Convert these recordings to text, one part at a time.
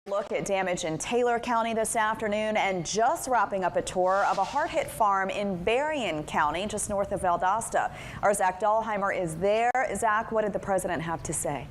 Look at damage in Taylor County this afternoon and just wrapping up a tour of a hard-hit farm in Berrien County, just north of Valdosta. Our Zach Dahlheimer is there. Zach, what did the president have to say?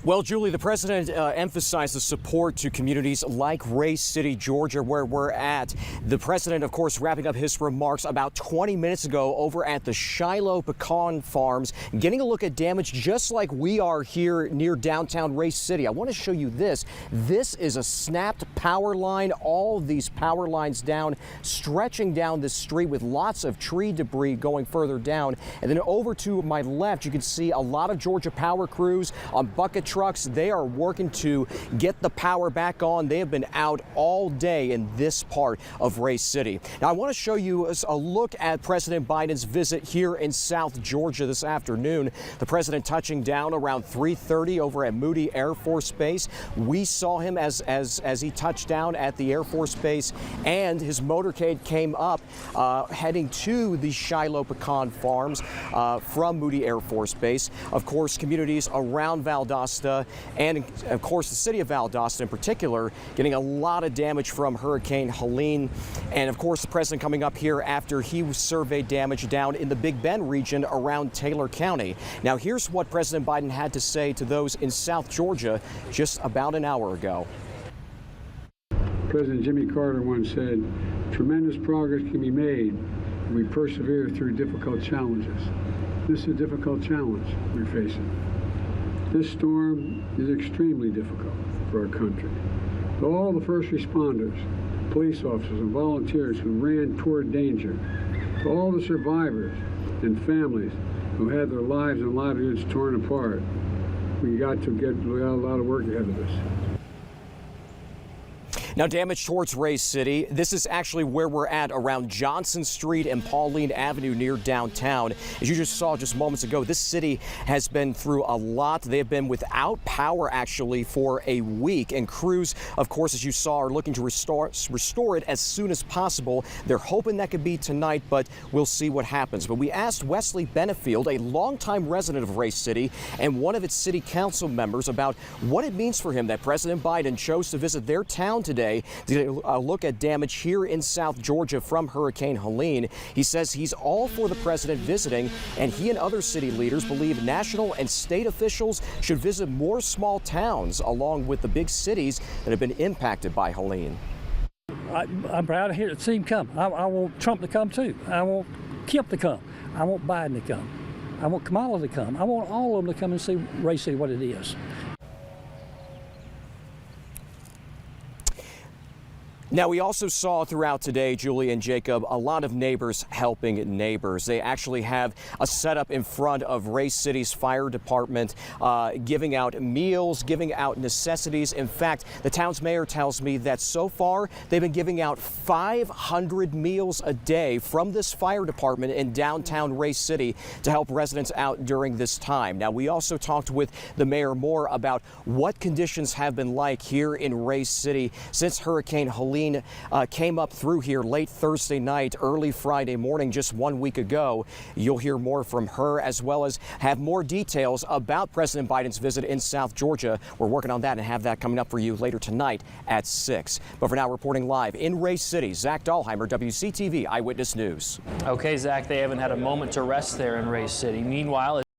Well, Julie, the president emphasized the support to communities like Ray City, Georgia, where we're at. The president, of course, wrapping up his remarks about 20 minutes ago over at the Shiloh Pecan Farms, getting a look at damage just like we are here near downtown Ray City. I want to show you this. This is a snapped power line. All of these power lines down, stretching down the street with lots of tree debris going further down. And then over to my left, you can see a lot of Georgia Power crews on bucket trucks. They are working to get the power back on. They have been out all day in this part of Ray City. Now, I want to show you a look at President Biden's visit here in South Georgia this afternoon. The president touching down around 3:30 over at Moody Air Force Base. We saw him as he touched down at the Air Force Base, and his motorcade came up heading to the Shiloh Pecan Farms from Moody Air Force Base. Of course, communities around Valdosta and, of course, the city of Valdosta in particular getting a lot of damage from Hurricane Helene. And, of course, the president coming up here after he surveyed damage down in the Big Bend region around Taylor County. Now, here's what President Biden had to say to those in South Georgia just about an hour ago. President Jimmy Carter once said, "Tremendous progress can be made if we persevere through difficult challenges." This is a difficult challenge we're facing. This storm is extremely difficult for our country. To all the first responders, police officers, and volunteers who ran toward danger, to all the survivors and families who had their lives and livelihoods torn apart, we got a lot of work ahead of us. Now, damage towards Ray City. This is actually where we're at around Johnson Street and Pauline Avenue near downtown. As you just saw just moments ago, this city has been through a lot. They have been without power actually for a week, and crews, of course, as you saw, are looking to restore it as soon as possible. They're hoping that could be tonight, but we'll see what happens. But we asked Wesley Benefield, a longtime resident of Ray City and one of its city council members, about what it means for him that President Biden chose to visit their town today to get a look at damage here in South Georgia from Hurricane Helene. He says he's all for the president visiting, and he and other city leaders believe national and state officials should visit more small towns along with the big cities that have been impacted by Helene. I'm proud to see him come. I want Trump to come too. I want Kemp to come. I want Biden to come. I want Kamala to come. I want all of them to come and see Ray City what it is. Now, we also saw throughout today, Julie and Jacob, a lot of neighbors helping neighbors. They actually have a setup in front of Ray City's fire department, giving out meals, giving out necessities. In fact, the town's mayor tells me that so far they've been giving out 500 meals a day from this fire department in downtown Ray City to help residents out during this time. Now, we also talked with the mayor more about what conditions have been like here in Ray City since Hurricane Helene came up through here late Thursday night, early Friday morning, just 1 week ago. You'll hear more from her, as well as have more details about President Biden's visit in South Georgia. We're working on that and have that coming up for you later tonight at 6. But for now, reporting live in Ray City, Zach Dahlheimer, WCTV Eyewitness News. Okay, Zach, they haven't had a moment to rest there in Ray City. Meanwhile,